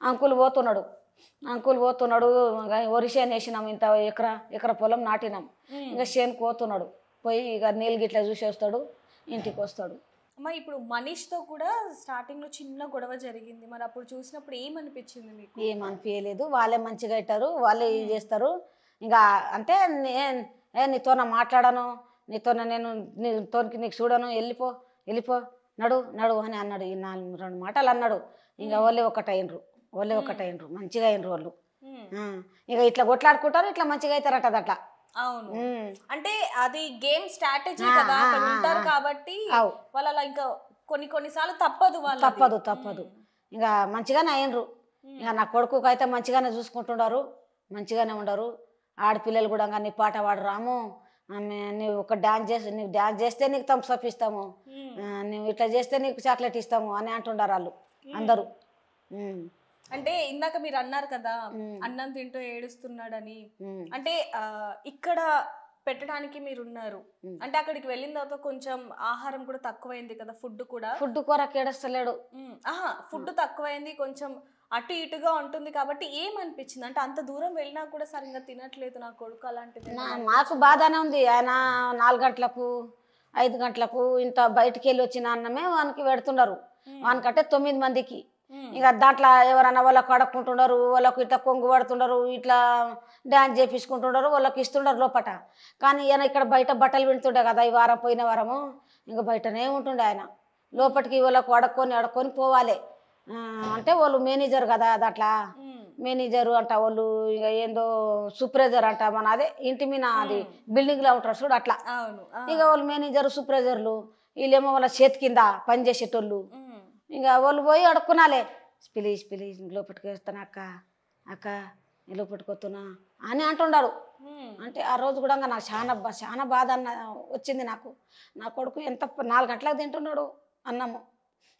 [SPEAKER 3] అంకుల్ పోతున్నాడు, వరి చేను వేసినాం, ఇంత ఎకరా పొలం నాటినాం, ఇంకా చేనుకు పోతున్నాడు, పోయి ఇక నీళ్ళు గిట్లా చూసి వస్తాడు, ఇంటికి వస్తాడు.
[SPEAKER 1] అమ్మ ఇప్పుడు మనీష్తో కూడా స్టార్టింగ్లో చిన్న గొడవ జరిగింది, మరి అప్పుడు చూసినప్పుడు ఏమనిపించింది మీకు?
[SPEAKER 3] ఏమనిపించలేదు, వాళ్ళే మంచిగా అవుతారు, వాళ్ళే ఇది చేస్తారు. ఇంకా అంటే నీతో మాట్లాడను, నీకు చూడను, వెళ్ళిపో నడు అని అన్నాడు. ఈ 2 మాటలు అన్నాడు. ఇంకా వాళ్ళే ఒకటైనరు, మంచిగా అయినరు వాళ్ళు. ఇక ఇట్లా కొట్లాడుకుంటారు, ఇట్లా మంచిగా అవుతారట అట్లా.
[SPEAKER 1] అవును, అంటే అది గేమ్ స్ట్రాటజీ కదా, అక్కడ ఉంటారు కాబట్టి వాళ్ళు అలా ఇంకా కొన్నిసార్లు తప్పదు. ఇంకా మంచిగానే అయినరు. ఇంకా నా కొడుకు అయితే మంచిగానే చూసుకుంటున్నారు, మంచిగానే ఉండరు. ఆడపిల్లలు కూడా నీ పాట పాడు రాము, నువ్వు ఒక నీకు డ్యాన్స్ చేస్తే నీకు థమ్స్ అప్ ఇస్తాము, నువ్వు ఇట్లా చేస్తే నీకు చాక్లెట్ ఇస్తాము అని అంటుండారు వాళ్ళు అందరూ. అంటే ఇందాక మీరు అన్నారు కదా అన్నం తింటూ ఏడుస్తున్నాడని, అంటే ఇక్కడ పెట్టడానికి మీరు ఉన్నారు, అంటే అక్కడికి వెళ్ళిన తర్వాత కొంచెం ఆహారం కూడా తక్కువైంది కదా, ఫుడ్
[SPEAKER 3] కొరకు ఏడుస్తలేడు.
[SPEAKER 1] ఫుడ్ తక్కువైంది, కొంచెం అటు ఇటుగా ఉంటుంది కాబట్టి ఏమనిపించింది? అంటే అంత దూరం వెళ్ళినా కూడా సరిగ్గా తినట్లేదు నా కొడుకు, అలాంటిది.
[SPEAKER 3] మాకు బాధనే ఉంది. ఆయన 4 గంటలకు 5 గంటలకు ఇంత బయటికి వెళ్ళి వచ్చిన అన్నమే వానికి పెడుతున్నారు, వానికంటే 9 మందికి. ఇక దాంట్లో ఎవరైనా వాళ్ళకు అడుక్కుంటున్నారు, వాళ్ళకు ఇట్లా కొంగు పడుతున్నారు, ఇట్లా డ్యాన్స్ చేపించుకుంటున్నారు, వాళ్ళకి ఇస్తుండరు లోపట. కానీ ఈయన ఇక్కడ బయట బట్టలు వింటుండే కదా, ఈ వారం పోయిన వారము ఇంకా బయటనే ఉంటుండే ఆయన. లోపలికి వాళ్ళకు అడుక్కొని పోవాలి. అంటే వాళ్ళు మేనేజర్ కదా, దాంట్లో మేనేజరు అంట, వాళ్ళు ఇక ఏందో సూపర్వైజర్ అంట, మన అదే ఇంటి మీద అది బిల్డింగ్లో ఉంటారు చూడు అట్లా. ఇక వాళ్ళు మేనేజరు సూపర్వైజర్లు, వీళ్ళేమో వాళ్ళ చేతి కింద పని చేసేటోళ్ళు. ఇక వాళ్ళు పోయి అడుక్కునాలే, ప్లీజ్ లోపలికి వస్తాను అక్క లోపలికి వస్తున్నా అని అంటున్నాడు. అంటే ఆ రోజు కూడా నాకు చాలా బాధ వచ్చింది నాకు. నా కొడుకు ఎంత 4 గంటలకు తింటున్నాడు అన్నము,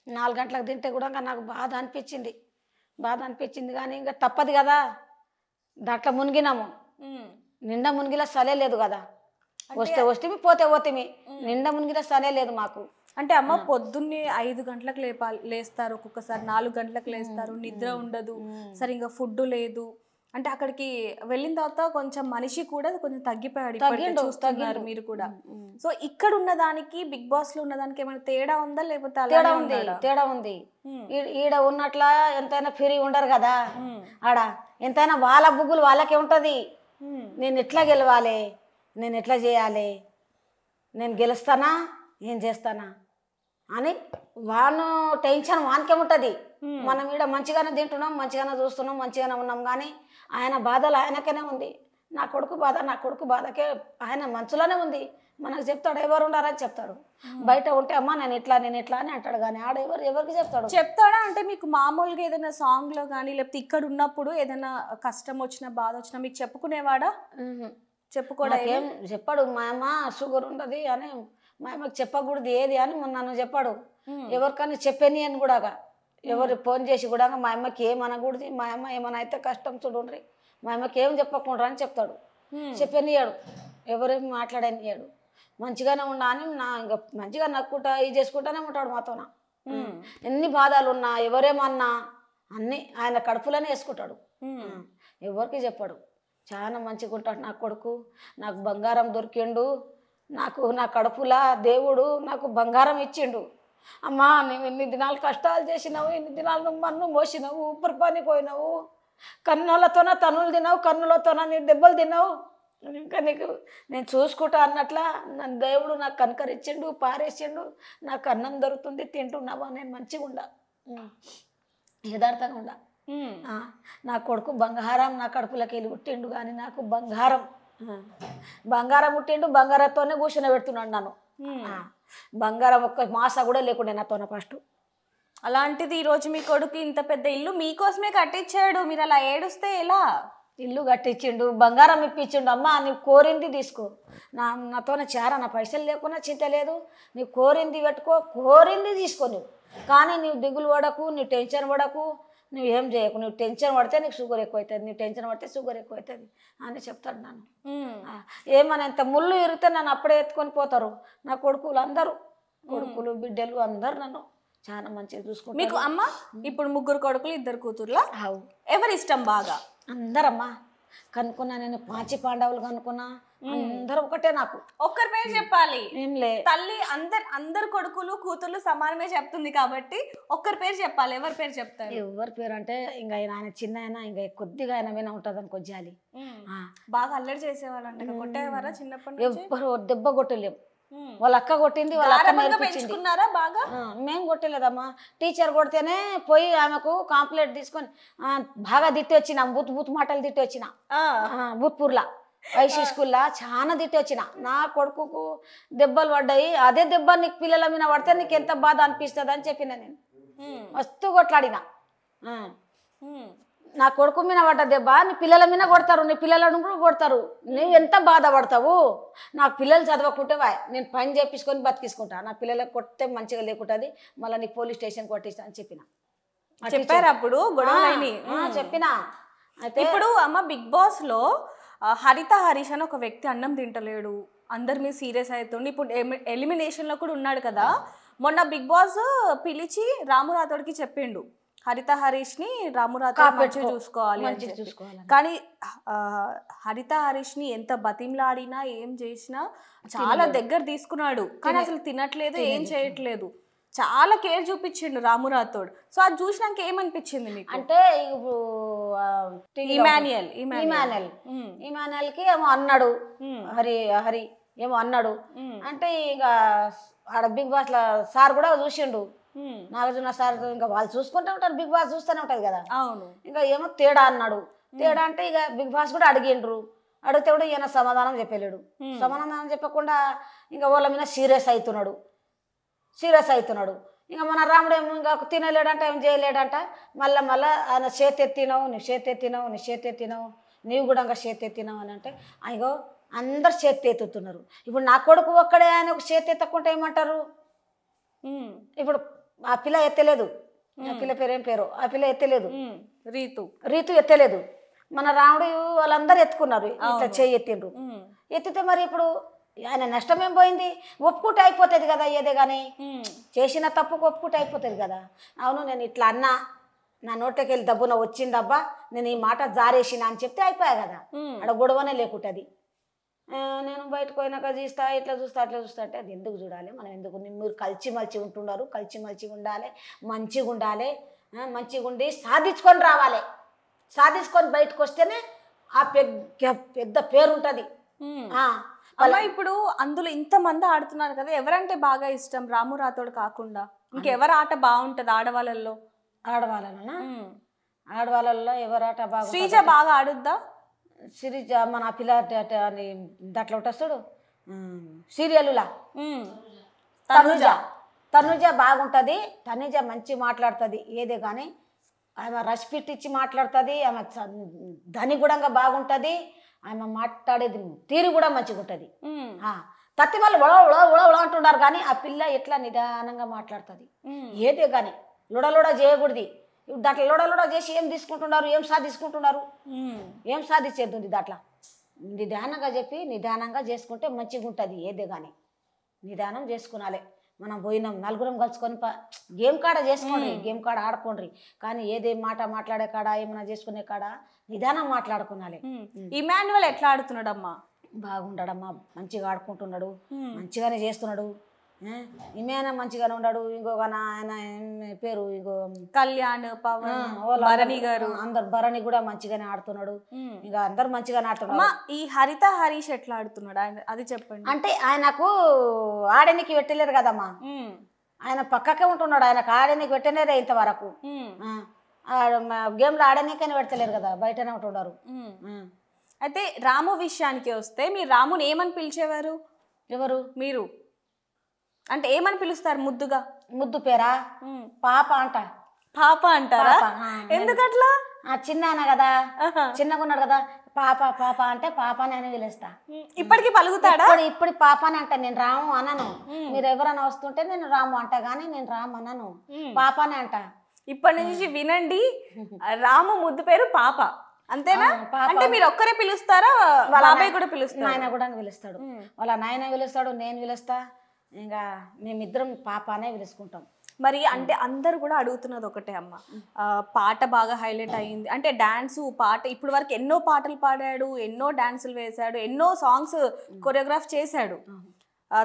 [SPEAKER 3] 4 గంటలకు తింటే కూడా నాకు బాధ అనిపించింది. కానీ ఇంకా తప్పదు కదా, దాంట్లో మునిగినాము, నిండా మునిగిలా సలే లేదు కదా, వస్తే పోతే నిండా మునిగిలా సలే లేదు మాకు.
[SPEAKER 1] అంటే అమ్మ పొద్దున్నే 5 గంటలకు లేస్తారు, ఒక్కొక్కసారి 4 గంటలకు లేస్తారు, నిద్ర ఉండదు, సరిగ్గా ఫుడ్ లేదు. అంటే అక్కడికి వెళ్ళిన తర్వాత కొంచెం మనిషి కూడా కొంచెం తగ్గిపోయాడు, చూస్తున్నారు మీరు కూడా. సో ఇక్కడ ఉన్నదానికి బిగ్ బాస్ లో ఉన్నదానికి ఏమైనా తేడా ఉందా, లేకపోతే
[SPEAKER 3] తేడా ఉంది. ఈడ ఉన్నట్ల ఎంతైనా ఫ్రీ ఉండరు కదా, ఆడ ఎంతైనా వాళ్ళ బుగ్గులు వాళ్ళకే ఉంటది. నేను ఎట్లా గెలవాలి, నేను ఎట్లా చేయాలి, నేను గెలుస్తానా ఏం చేస్తానా అని వాను టెన్షన్ వానికే ఉంటుంది. మనం ఈడ మంచిగానే తింటున్నాం, మంచిగానే చూస్తున్నాం, మంచిగానే ఉన్నాం, కానీ ఆయన బాధలు ఆయనకనే ఉంది. నా కొడుకు బాధకే ఆయన మనసులోనే ఉంది. మనకు చెప్తాడు, ఎవరు ఉండారని చెప్తాడు. బయట ఉంటే అమ్మ నేను ఇట్లా అని అంటాడు, కానీ ఆడ ఎవరికి
[SPEAKER 1] చెప్తాడా? అంటే మీకు మామూలుగా ఏదైనా సాంగ్లో కానీ లేకపోతే ఇక్కడ ఉన్నప్పుడు ఏదైనా కష్టం వచ్చినా బాధ వచ్చినా మీకు చెప్పుకునేవాడా? చెప్పుకోవడం
[SPEAKER 3] ఏం చెప్పాడు. మా అమ్మ షుగర్ ఉంటుంది అని, మా అమ్మకి చెప్పకూడదు ఏది అని నన్ను చెప్పాడు. ఎవరికైనా చెప్పని అని కూడా, ఎవరు ఫోన్ చేసి కూడా మా అమ్మకి ఏమనకూడదు, మా అమ్మ ఏమైనా అయితే కష్టం చూడండి, మా అమ్మకి ఏం చెప్పకుండా అని చెప్తాడు. చెప్పనియాడు, ఎవరేమి మాట్లాడనియాడు. మంచిగానే ఉన్నా అని ఇంకా మంచిగా నక్కుంటా ఇది చేసుకుంటానే ఉంటాడు మాతోన. ఎన్ని బాధలు ఉన్నా ఎవరేమన్నా అన్నీ ఆయన కడుపులోనే వేసుకుంటాడు, ఎవరికి చెప్పాడు. చాలా మంచిగా ఉంటాడు నా కొడుకు. నాకు బంగారం దొరికిండు, నా కడుపులా దేవుడు నాకు బంగారం ఇచ్చిండు. అమ్మా నువ్వు ఎన్ని దినాలు కష్టాలు చేసినావు, ఎన్ని దినాలు నువ్వు మన్ను మోసినావు, ఊపిరి పని పోయినావు, కన్నులతోన తనులు తిన్నావు, కన్నులతోన నీ దెబ్బలు తిన్నావు, ఇంకా నీకు నేను చూసుకుంటా అన్నట్లా నన్ను దేవుడు నాకు కనకరిచ్చిండు, పారేసిండు, నాకు అన్నం దొరుకుతుంది తింటున్నావా, నేను మంచిగా ఉండా, యథార్థంగా ఉండా. నా కొడుకు బంగారం నా కడుపులోకి వెళ్ళి పుట్టిండు, కానీ నాకు బంగారం పుట్టిండు, బంగారంతోనే కూర్చొని పెడుతున్నాడు నన్ను. బంగారం ఒక్క మాస కూడా లేకుండే నాతోన ఫస్ట్.
[SPEAKER 1] అలాంటిది ఈరోజు మీ కొడుకు ఇంత పెద్ద ఇల్లు మీకోసమే కట్టించాడు, మీరు అలా ఏడుస్తే ఎలా?
[SPEAKER 3] ఇల్లు కట్టించిండు, బంగారం ఇప్పించిండు. అమ్మ నీవు కోరింది తీసుకో, నాతోన చారా, నా పైసలు లేకున్నా చింత లేదు, నీవు కోరింది పెట్టుకో, కోరింది తీసుకో నువ్వు. కానీ నీవు దిగులు పడకు, నీవు టెన్షన్ పడకు, నువ్వు ఏం చేయకు. నువ్వు టెన్షన్ పడితే నీకు షుగర్ ఎక్కువ అవుతుంది, నువ్వు టెన్షన్ పడితే షుగర్ ఎక్కువ అవుతుంది అని చెప్తాడు నన్ను. ఏమన్నా ఇంత ముళ్ళు ఇరిగితే నన్ను అప్పుడే ఎత్తుకొని పోతారు నా కొడుకులు అందరూ, కొడుకులు బిడ్డలు అందరూ నన్ను చాలా మంచిగా చూసుకుంటారు.
[SPEAKER 1] మీకు అమ్మ ఇప్పుడు 3 కొడుకులు 2 కూతుర్లా? ఎవరి ఇష్టం బాగా?
[SPEAKER 3] అందరమ్మా కనుక్కున్నా, నేను 5 పాండవులు కనుక్కున్నా, అందరూ ఒకటే నాకు.
[SPEAKER 1] ఒక్కరి పేరు చెప్పాలి.
[SPEAKER 3] ఏం లే
[SPEAKER 1] తల్లి అందరు కొడుకులు కూతుర్లు సమానమే చెప్తుంది కాబట్టి ఒక్కరి పేరు చెప్పాలి. ఎవరి పేరు చెప్తారు?
[SPEAKER 3] ఎవరి పేరు అంటే ఇంకా ఆయన చిన్న అయినా ఇంకా కొద్దిగా ఆయన మీద ఉంటుంది అనుకో జాలి.
[SPEAKER 1] బాగా అల్లరి చేసేవాళ్ళంట, కొట్టేవారా చిన్నప్పటి నుంచి?
[SPEAKER 3] ఎవ్వరు దెబ్బ కొట్టలేము. వాళ్ళ అక్క కొట్టింది, వాళ్ళ అక్క నేర్పించింది.
[SPEAKER 1] బాగా
[SPEAKER 3] మేము కొట్టలేదమ్మా. టీచర్ కొడితేనే పోయి ఆమెకు కాంప్లైంట్ తీసుకొని బాగా తిట్టి వచ్చిన, బూత్ మాటలు తిట్టి వచ్చిన. బూత్పూర్లా వైసీ స్కూల్లో చాలా తిట్టి వచ్చిన. నా కొడుకుకు దెబ్బలు పడ్డాయి, అదే దెబ్బ నీకు పిల్లల మీద పడితే నీకు ఎంత బాధ అనిపిస్తుంది అని చెప్పిన నేను. మస్తు కొట్లాడిన. నా కొడుకు మీద పడ్డ దెబ్బ నీ పిల్లల మీద కొడతారు, నీ పిల్లలను కూడా కొడతారు, నువ్వు ఎంత బాధపడతావు. నాకు పిల్లలు చదవకుంటే నేను పని చేపించుకొని బతికిసుకుంటా, నా పిల్లలకు కొట్టే మంచిగా లేకుంటుంది, మళ్ళీ నీకు పోలీస్ స్టేషన్ కొట్టిస్తా అని చెప్పిన.
[SPEAKER 1] చెప్పారు అప్పుడు గొడవలని?
[SPEAKER 3] చెప్పిన. అయితే
[SPEAKER 1] ఇప్పుడు అమ్మ బిగ్ బాస్ లో హరిత హరీష్ అని ఒక వ్యక్తి అన్నం తింటలేడు, అందరి మీద సీరియస్ అవుతుంది. ఇప్పుడు ఎలిమినేషన్ లో కూడా ఉన్నాడు కదా. మొన్న బిగ్ బాస్ పిలిచి రాము రాథోడ్కి చెప్పిండు, హరిత హరీష్ ని రాము రాథోడ్ మంచిగా చూసుకోవాలి అని చెప్పి. కానీ హరిత హరీష్ ని ఎంత బతిమలాడినా ఏం చేసినా చాలా దగ్గర తీసుకున్నాడు, కానీ అసలు తినట్లేదు, ఏం చేయట్లేదు. చాలా కేర్ చూపించిండు రాము రాథోడ్. సో అది చూసినాక ఏమనిపించింది మీకు?
[SPEAKER 3] అంటే ఇమాన్యుయల్కి ఏమో అన్నాడు, హరి ఏమో అన్నాడు. అంటే ఇక ఆడ బిగ్ బాస్ లో సార్ కూడా చూసిండు, నాగార్జున సార్. ఇంకా వాళ్ళు చూసుకుంటూ ఉంటారు, బిగ్ బాస్ చూస్తూనే ఉంటది కదా.
[SPEAKER 1] అవును.
[SPEAKER 3] ఇంకా ఏమో తేడా అన్నాడు. తేడా అంటే ఇక బిగ్ బాస్ కూడా అడిగిండ్రు, అడిగితే కూడా ఈయన సమాధానం చెప్పలేడు. సమాధానం చెప్పకుండా ఇంకా వాళ్ళ మీద సీరియస్ అవుతున్నాడు. ఇంకా మన రాముడు ఏమో ఇంకా తినలేడంట, ఏం చేయలేడంట. మళ్ళీ ఆయన చేతెత్తినావు, నీవు కూడా ఇంకా చేతెత్తినావు అని అంటే అయ్యో అందరు చేతెత్తుతున్నారు. ఇప్పుడు నా కొడుకు ఒక్కడే ఆయన ఒక చేతెత్తకుంటే ఏమంటారు? ఇప్పుడు ఆ పిల్ల ఎత్తలేదు, ఆ పిల్ల పేరు ఏం పేరు, ఆ పిల్ల ఎత్తలేదు, రీతు ఎత్తలేదు. మన రాముడు వాళ్ళందరూ ఎత్తుకున్నారు, ఇట్లా చేయి ఎత్తిండ్రు. ఎత్తితే మరి ఇప్పుడు ఆయన నష్టం ఏం పోయింది? ఒప్పుకుంటే అయిపోతుంది కదా, ఏదే కానీ చేసిన తప్పుకు ఒప్పుకుంటే అయిపోతుంది కదా. అవును నేను ఇట్లా అన్నా, నా నోట్లోకి వెళ్ళి దబ్బున వచ్చిందబ్బా, నేను ఈ మాట జారేసిన అని చెప్తే అయిపోయా కదా, అక్కడ గొడవనే లేకుంటుంది. నేను బయటకు పోయినాక చూస్తా, ఇట్లా చూస్తా అట్లా చూస్తా అంటే అది ఎందుకు చూడాలి? మనం ఎందుకు? మీరు కలిసిమలిసి ఉంటున్నారు, కలిసిమలిసి ఉండాలి, మంచిగా ఉండాలి, మంచిగా ఉండి సాధించుకొని రావాలి. సాధించుకొని బయటకు వస్తేనే ఆ పెద్ద పేరు ఉంటుంది.
[SPEAKER 1] అలా ఇప్పుడు అందులో ఇంతమంది ఆడుతున్నారు కదా, ఎవరంటే బాగా ఇష్టం రాము రాథోడ్ కాకుండా? ఇంకెవరు ఆట బాగుంటది ఆడవాళ్ళల్లో?
[SPEAKER 3] ఆడవాళ్ళల్లో ఎవరు ఆట బాగా?
[SPEAKER 1] శ్రీజ బాగా ఆడుద్దా?
[SPEAKER 3] శ్రీజ మన పిల్ల దాంట్లో ఉంటుంది చూడు సీరియలులా, తనుజ బాగుంటుంది. తనుజ మంచి మాట్లాడుతుంది ఏదే కానీ, ఆమె రెస్పెక్ట్ ఇచ్చి మాట్లాడుతుంది, ఆమె ధని కూడా బాగుంటుంది, ఆమె మాట్లాడేది తీరు కూడా మంచిగా ఉంటుంది. తత్తి వాళ్ళు ఉడ అంటున్నారు కానీ ఆ పిల్ల ఎట్లా నిదానంగా మాట్లాడుతుంది ఏదే కానీ. లుడలుడ చేయకూడదు. దాంట్లో లుడలుడ చేసి ఏం తీసుకుంటున్నారు, ఏం సాధించుకుంటున్నారు, ఏం సాధించేది దాంట్లో? నిదానంగా చెప్పి నిదానంగా చేసుకుంటే మంచిగా ఉంటుంది ఏదే కానీ. నిదానం చేసుకునాలి. మనం పోయినాం నలుగురం కలుసుకొని గేమ్ కాడ చేసుకోండి, గేమ్ కాడ ఆడుకోండి, కానీ ఏదే మాట మాట్లాడే కాడ ఏమైనా చేసుకునే కాడ నిదానం మాట్లాడుకునాలి.
[SPEAKER 1] ఇమాన్యుయల్ ఎట్లా ఆడుతున్నాడమ్మా?
[SPEAKER 3] బాగుంటాడమ్మా, మంచిగా ఆడుకుంటున్నాడు, మంచిగానే చేస్తున్నాడు. ఇమాన మంచిగానే ఉన్నాడు. ఇంకొక ఆయన పేరు ఇంకో
[SPEAKER 1] కళ్యాణ్, పవన్, భరణి గారు
[SPEAKER 3] అందరు, భరణి కూడా మంచిగానే ఆడుతున్నాడు. ఇంకా అందరు మంచిగానే ఆడుతున్నాడు.
[SPEAKER 1] ఈ హరిత హరీష్ ఎట్లా ఆడుతున్నాడు అది చెప్పండి.
[SPEAKER 3] అంటే ఆయనకు ఆడనికి పెట్టలేరు కదమ్మా, ఆయన పక్కకే ఉంటున్నాడు, ఆయనకు ఆడనికి పెట్టలేరే ఇంతవరకు. గేమ్లో ఆడనికైనా పెడతలేరు కదా, బయటనే ఉంటున్నారు.
[SPEAKER 1] అయితే రాము విషయానికి వస్తే మీరు రాముని ఏమని పిలిచేవారు?
[SPEAKER 3] ఎవరు?
[SPEAKER 1] మీరు అంటే ఏమని పిలుస్తారు ముద్దుగా?
[SPEAKER 3] ముద్దు పేరా పాప అంట.
[SPEAKER 1] పాప అంటారా? ఎందుకట్లా?
[SPEAKER 3] చిన్న ఆయన కదా, చిన్నగా ఉన్నాడు కదా, పాప పాప అంటే పాపని అని పిలుస్తా.
[SPEAKER 1] ఇప్పటికి పలుకుతాడా?
[SPEAKER 3] ఇప్పుడు పాపని అంట. నేను రాము అనను. మీరు ఎవరైనా వస్తుంటే నేను రాము అంట, గానీ నేను రాము అనను, పాపని అంట.
[SPEAKER 1] ఇప్పటి నుంచి వినండి, రాము ముద్దు పేరు పాప, అంతేనా? అంటే మీరు ఒక్కరే పిలుస్తారా? బాబాయ్ కూడా పిలుస్తారు?
[SPEAKER 3] నాయన కూడా పిలుస్తాడు. వాళ్ళ నాయన పిలుస్తాడు, నేను పిలుస్తా. ఇంకా మేమిద్దరం పాప అనే పిలుచుకుంటాం.
[SPEAKER 1] మరి అంటే అందరు కూడా అడుగుతున్నది ఒకటే అమ్మ, పాట బాగా హైలైట్ అయ్యింది అంటే డాన్స్ పాట, ఇప్పుడు వరకు ఎన్నో పాటలు పాడాడు, ఎన్నో డాన్సులు వేశాడు, ఎన్నో సాంగ్స్ కొరియోగ్రాఫ్ చేశాడు.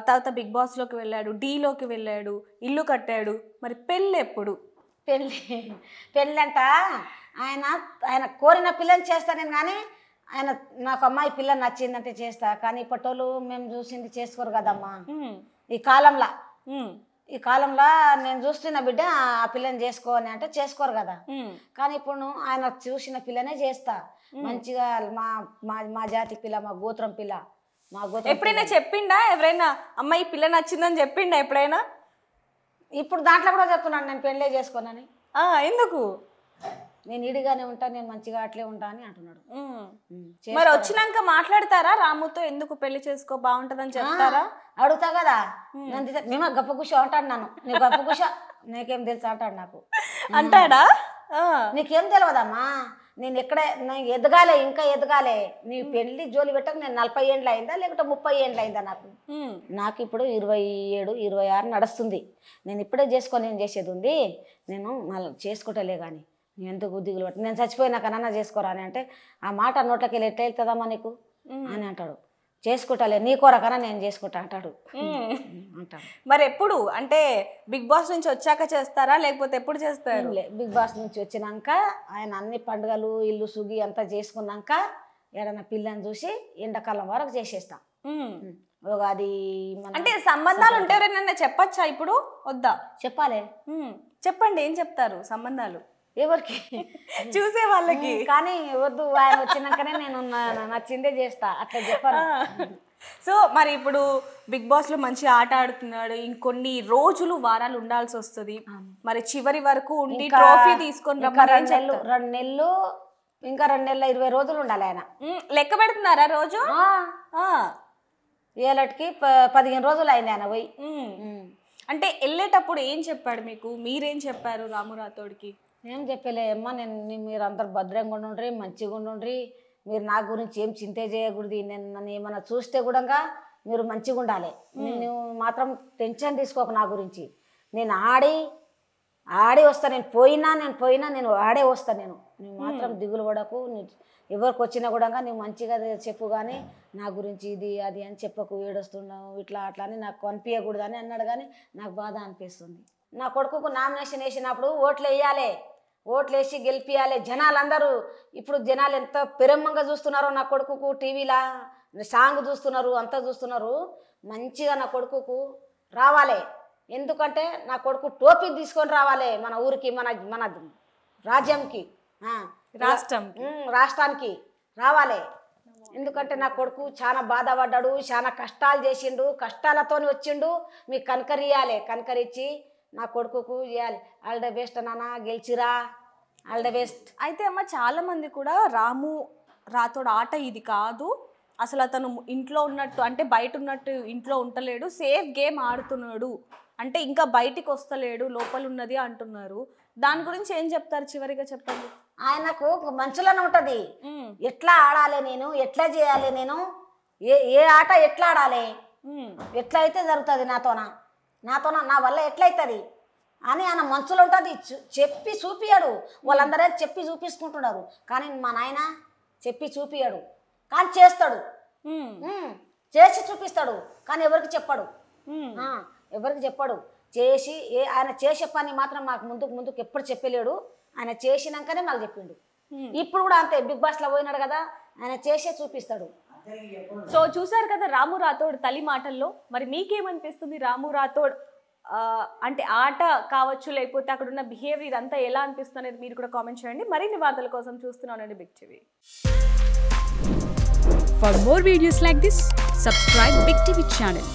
[SPEAKER 1] తర్వాత బిగ్ బాస్ లోకి వెళ్ళాడు, డీలోకి వెళ్ళాడు, ఇల్లు కట్టాడు. మరి పెళ్ళి ఎప్పుడు?
[SPEAKER 3] పెళ్ళి అంట ఆయన కోరిన పిల్లని చేస్తా నేను, కానీ ఆయన నాకు అమ్మాయి పిల్ల నచ్చిందంటే చేస్తా. కానీ ఇప్పటోళ్ళు మేము చూసింది చేసుకోరు కదమ్మా. ఈ కాలంలో నేను చూస్తున్న బిడ్డ ఆ పిల్లని చేసుకో అని అంటే చేసుకోరు కదా. కానీ ఇప్పుడు ఆయన చూసిన పిల్లనే చేస్తా మంచిగా. మా జాతి పిల్ల, మా గోత్రం పిల్ల, మా గోత్రం.
[SPEAKER 1] ఎప్పుడైనా చెప్పిండా ఎవరైనా అమ్మాయి పిల్ల నచ్చిందని చెప్పిండా ఎప్పుడైనా?
[SPEAKER 3] ఇప్పుడు దాంట్లో కూడా చెప్తున్నాను నేను పెళ్ళే చేసుకోనని.
[SPEAKER 1] ఎందుకు?
[SPEAKER 3] నేను ఇడిగానే ఉంటా, నేను మంచిగా అట్లే ఉంటా అని అంటున్నాడు.
[SPEAKER 1] మరి వచ్చినాక మాట్లాడతారా రాముతో? ఎందుకు పెళ్లి చేసుకో, బాగుంటదని చెప్తారా?
[SPEAKER 3] అడుగుతా కదా. మేము గొప్ప కూర్చో అంటాడు నన్ను. నీ గొప్ప కూర్చో, నీకేం తెలుసు అంటాడు నాకు.
[SPEAKER 1] అంటాడా?
[SPEAKER 3] నీకేం తెలియదమ్మా, నేను ఎక్కడే ఎదగాలే, ఇంకా ఎదగాలే. నీ పెళ్లి జోలి పెట్టక నేను 40 ఏండ్లు అయిందా లేకుంటే 30 ఏండ్లు అయిందా? నాకు ఇప్పుడు 27, 26 నడుస్తుంది. నేను ఇప్పుడే చేసుకొని ఏం చేసేది ఉంది, నేను మళ్ళీ చేసుకుంటలే. కానీ నేను ఎందుకు దిగులు పట్టి నేను చచ్చిపోయినాక నాన్న చేసుకోరా అని అంటే, ఆ మాట నోట్లకి వెళ్ళి ఎట్లా వెళ్తుందమ్మా నీకు అని అంటాడు. చేసుకుంటాలే, నీ కొరకనా నేను చేసుకుంటా అంటాడు.
[SPEAKER 1] మరి ఎప్పుడు అంటే బిగ్ బాస్ నుంచి వచ్చాక చేస్తారా లేకపోతే ఎప్పుడు చేస్తారు?
[SPEAKER 3] బిగ్ బాస్ నుంచి వచ్చినాక ఆయన అన్ని పండుగలు ఇల్లు సుగి అంతా చేసుకున్నాక ఏడన్నా పిల్లని చూసి ఎండాకాలం వరకు చేసేస్తా. అది
[SPEAKER 1] అంటే సంబంధాలు ఉంటే ఎవరైనా చెప్పచ్చా ఇప్పుడు? వద్దా?
[SPEAKER 3] చెప్పాలి.
[SPEAKER 1] చెప్పండి, ఏం చెప్తారు సంబంధాలు?
[SPEAKER 3] ఎవరికి?
[SPEAKER 1] చూసే వాళ్ళకి.
[SPEAKER 3] కానీ వద్దు, ఆయన వచ్చినాకనే నేను నచ్చిందే చేస్తా అట్లా చెప్పాను.
[SPEAKER 1] సో మరి ఇప్పుడు బిగ్ బాస్ లో మంచి ఆట ఆడుతున్నాడు, ఇంకొన్ని రోజులు వారాలు ఉండాల్సి వస్తుంది. మరి చివరి వరకు ఉండి ట్రోఫీ తీసుకొని
[SPEAKER 3] 2 నెలలు ఇంకా 2 నెలల 20 రోజులు ఉండాలి. ఆయన
[SPEAKER 1] లెక్క పెడుతున్నారా రోజు?
[SPEAKER 3] ఏలటికి 15 రోజులు అయింది ఆయన పోయి.
[SPEAKER 1] అంటే వెళ్ళేటప్పుడు ఏం చెప్పాడు మీకు? మీరేం చెప్పారు రాము రాథోడ్కి?
[SPEAKER 3] ఏం చెప్పలే అమ్మా, మీరు అందరు భద్రంగా ఉండుండ్రి, మంచిగా ఉండుండ్రి, మీరు నా గురించి ఏం చింతే చేయకూడదు, నేను నన్ను ఏమన్నా చూస్తే కూడా మీరు మంచిగా ఉండాలి, నేను మాత్రం టెన్షన్ తీసుకోకు నా గురించి, నేను ఆడి వస్తా, నేను పోయినా నేను ఆడే వస్తా, నేను మాత్రం దిగులు పడకు, ఎవరికి వచ్చినా కూడా నువ్వు మంచిగా చెప్పు, కానీ నా గురించి ఇది అది అని చెప్పకు, ఏడొస్తున్నావు ఇట్లా అట్లా అని నాకు అనిపించకూడదు అని అన్నాడు. కానీ నాకు బాధ అనిపిస్తుంది. నా కొడుకుకు నామినేషన్ వేసినప్పుడు ఓట్లు వేయాలి, ఓట్లు వేసి గెలిపియాలి. జనాలందరూ ఇప్పుడు జనాలు ఎంత ప్రేమంగా చూస్తున్నారో నా కొడుకుకు, టీవీలా సాంగ్ చూస్తున్నారు, అంతా చూస్తున్నారు. మంచిగా నా కొడుకుకు రావాలి, ఎందుకంటే నా కొడుకు టోపీ తీసుకొని రావాలి మన ఊరికి, మన రాజ్యంకి, రాష్ట్రానికి రావాలి. ఎందుకంటే నా కొడుకు చాలా బాధపడ్డాడు, చాలా కష్టాలు చేసిండు, కష్టాలతో వచ్చిండు. మీకు కనకరించి నా కొడుకుకు ఇవ్వాలి. ఆల్ ద బెస్ట్ నాన్న, గెలిచిరా, ఆల్ ద బెస్ట్.
[SPEAKER 1] అయితే అమ్మ చాలా మంది కూడా రాము రాథోడ్ ఆట ఇది కాదు, అసలు అతను ఇంట్లో ఉన్నట్టు అంటే బయట ఉన్నట్టు ఇంట్లో ఉంటలేడు, సేఫ్ గేమ్ ఆడుతున్నాడు అంటే ఇంకా బయటికి వస్తలేడు, లోపల ఉన్నది అంటున్నారు. దాని గురించి ఏం చెప్తారు చివరిగా చెప్పండి.
[SPEAKER 3] ఆయనకు మంచులోనే ఉంటుంది, ఎట్లా ఆడాలి నేను, ఎట్లా చేయాలి నేను, ఏ ఆట ఎట్లా ఆడాలి, ఎట్లా అయితే జరుగుతుంది నాతోన నా వల్ల ఎట్లయితుంది అని ఆయన మనసులో ఉంటుంది. చెప్పి చూపియాడు, వాళ్ళందరే చెప్పి చూపించుకుంటున్నారు. కానీ మా నాయన చెప్పి చూపియాడు, కానీ చేస్తాడు, చేసి చూపిస్తాడు, కానీ ఎవరికి చెప్పాడు. చేసి ఆయన చేసే పని మాత్రం మాకు ముందుకు ఎప్పుడు చెప్పలేడు. ఆయన చేసినాకనే మాకు చెప్పిండు. ఇప్పుడు కూడా అంతే, బిగ్ బాస్లో పోయినాడు కదా, ఆయన చేసే చూపిస్తాడు.
[SPEAKER 1] సో చూసారు కదా రాము రాథోడ్ తల్లి మాటల్లో. మరి మీకేమనిపిస్తుంది రాము రాథోడ్ అంటే ఆట కావచ్చు లేకపోతే అక్కడ ఉన్న బిహేవియర్ ఇదంతా ఎలా అనిపిస్తుంది అనేది మీరు కూడా కామెంట్ చేయండి. మరిన్ని వార్తల కోసం చూస్తున్నానండి Big TV.
[SPEAKER 5] For more videos like this, subscribe Big TV channel.